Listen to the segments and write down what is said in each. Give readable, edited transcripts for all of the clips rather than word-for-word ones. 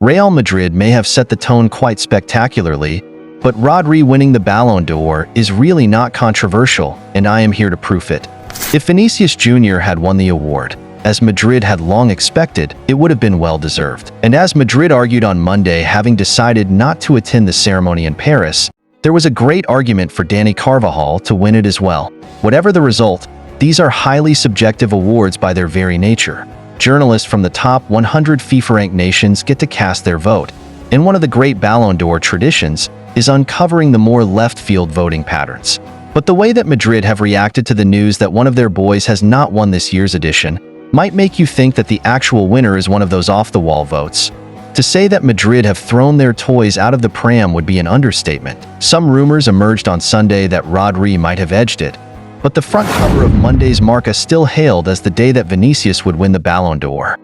Real Madrid may have set the tone quite spectacularly, but Rodri winning the Ballon d'Or is really not controversial, and I am here to prove it. If Vinicius Jr. had won the award, as Madrid had long expected, it would have been well-deserved. And as Madrid argued on Monday, having decided not to attend the ceremony in Paris, there was a great argument for Dani Carvajal to win it as well. Whatever the result, these are highly subjective awards by their very nature. Journalists from the top 100 FIFA-ranked nations get to cast their vote, and one of the great Ballon d'Or traditions is uncovering the more left-field voting patterns. But the way that Madrid have reacted to the news that one of their boys has not won this year's edition might make you think that the actual winner is one of those off-the-wall votes. To say that Madrid have thrown their toys out of the pram would be an understatement. Some rumors emerged on Sunday that Rodri might have edged it, but the front cover of Monday's Marca still hailed as the day that Vinicius would win the Ballon d'Or.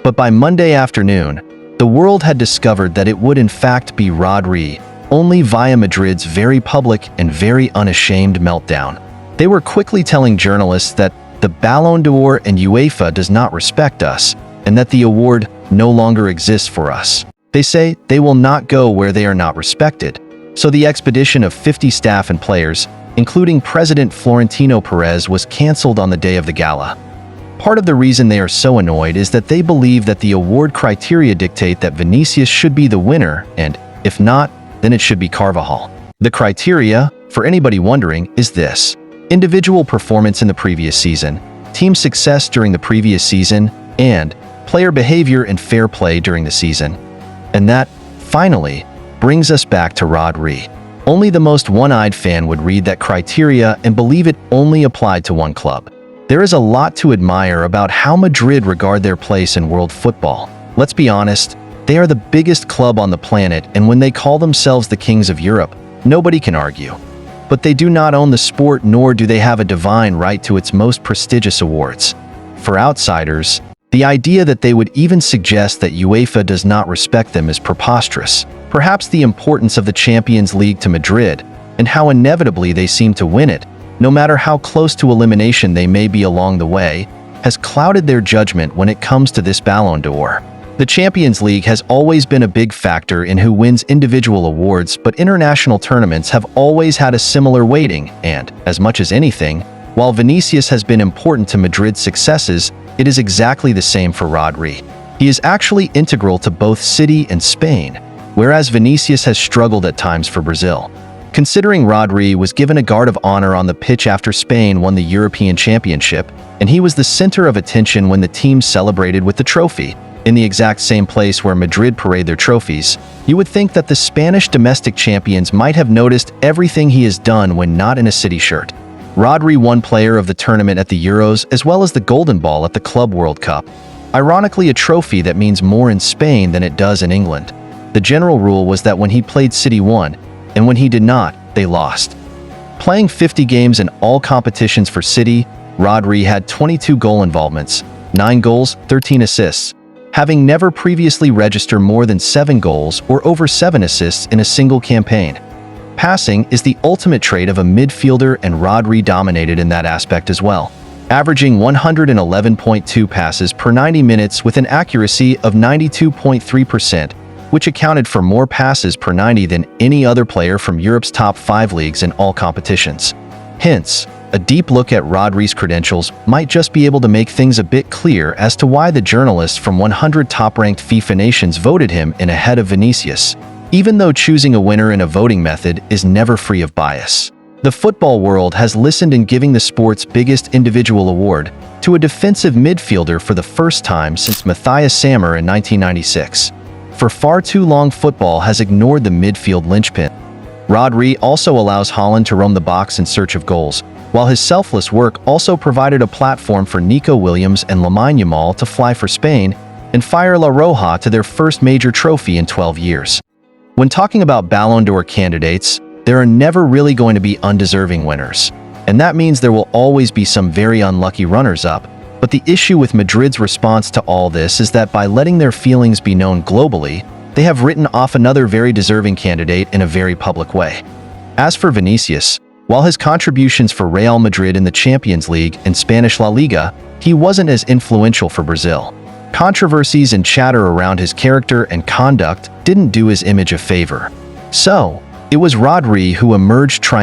But by Monday afternoon, the world had discovered that it would in fact be Rodri, only via Madrid's very public and very unashamed meltdown. They were quickly telling journalists that the Ballon d'Or and UEFA does not respect us, and that the award no longer exists for us. They say they will not go where they are not respected. So the expedition of 50 staff and players, including President Florentino Perez, was cancelled on the day of the gala. Part of the reason they are so annoyed is that they believe that the award criteria dictate that Vinicius should be the winner, and if not, then it should be Carvajal. The criteria, for anybody wondering, is this: individual performance in the previous season, team success during the previous season, and player behavior and fair play during the season. And that, finally, brings us back to Rodri. Only the most one-eyed fan would read that criteria and believe it only applied to one club. There is a lot to admire about how Madrid regard their place in world football. Let's be honest, they are the biggest club on the planet, and when they call themselves the kings of Europe, nobody can argue. But they do not own the sport, nor do they have a divine right to its most prestigious awards. For outsiders, the idea that they would even suggest that UEFA does not respect them is preposterous. Perhaps the importance of the Champions League to Madrid, and how inevitably they seem to win it, no matter how close to elimination they may be along the way, has clouded their judgment when it comes to this Ballon d'Or. The Champions League has always been a big factor in who wins individual awards, but international tournaments have always had a similar weighting, and, as much as anything, while Vinicius has been important to Madrid's successes, it is exactly the same for Rodri. He is actually integral to both City and Spain, whereas Vinicius has struggled at times for Brazil. Considering Rodri was given a guard of honor on the pitch after Spain won the European Championship, and he was the center of attention when the team celebrated with the trophy, in the exact same place where Madrid parade their trophies, you would think that the Spanish domestic champions might have noticed everything he has done when not in a City shirt. Rodri won Player of the Tournament at the Euros as well as the Golden Ball at the Club World Cup, ironically a trophy that means more in Spain than it does in England. The general rule was that when he played, City won, and when he did not, they lost. Playing 50 games in all competitions for City, Rodri had 22 goal involvements, 9 goals, 13 assists, having never previously registered more than 7 goals or over 7 assists in a single campaign. Passing is the ultimate trait of a midfielder, and Rodri dominated in that aspect as well, averaging 111.2 passes per 90 minutes with an accuracy of 92.3%, which accounted for more passes per 90 than any other player from Europe's top 5 leagues in all competitions. Hence, a deep look at Rodri's credentials might just be able to make things a bit clear as to why the journalists from 100 top-ranked FIFA nations voted him in ahead of Vinicius, even though choosing a winner in a voting method is never free of bias. The football world has listened in giving the sport's biggest individual award to a defensive midfielder for the first time since Matthias Sammer in 1996. For far too long, football has ignored the midfield linchpin. Rodri also allows Haaland to roam the box in search of goals, while his selfless work also provided a platform for Nico Williams and Lamine Yamal to fly for Spain and fire La Roja to their first major trophy in 12 years. When talking about Ballon d'Or candidates, there are never really going to be undeserving winners, and that means there will always be some very unlucky runners-up. But the issue with Madrid's response to all this is that by letting their feelings be known globally, they have written off another very deserving candidate in a very public way. As for Vinicius, while his contributions for Real Madrid in the Champions League and Spanish La Liga, he wasn't as influential for Brazil. Controversies and chatter around his character and conduct didn't do his image a favor. So, it was Rodri who emerged triumphant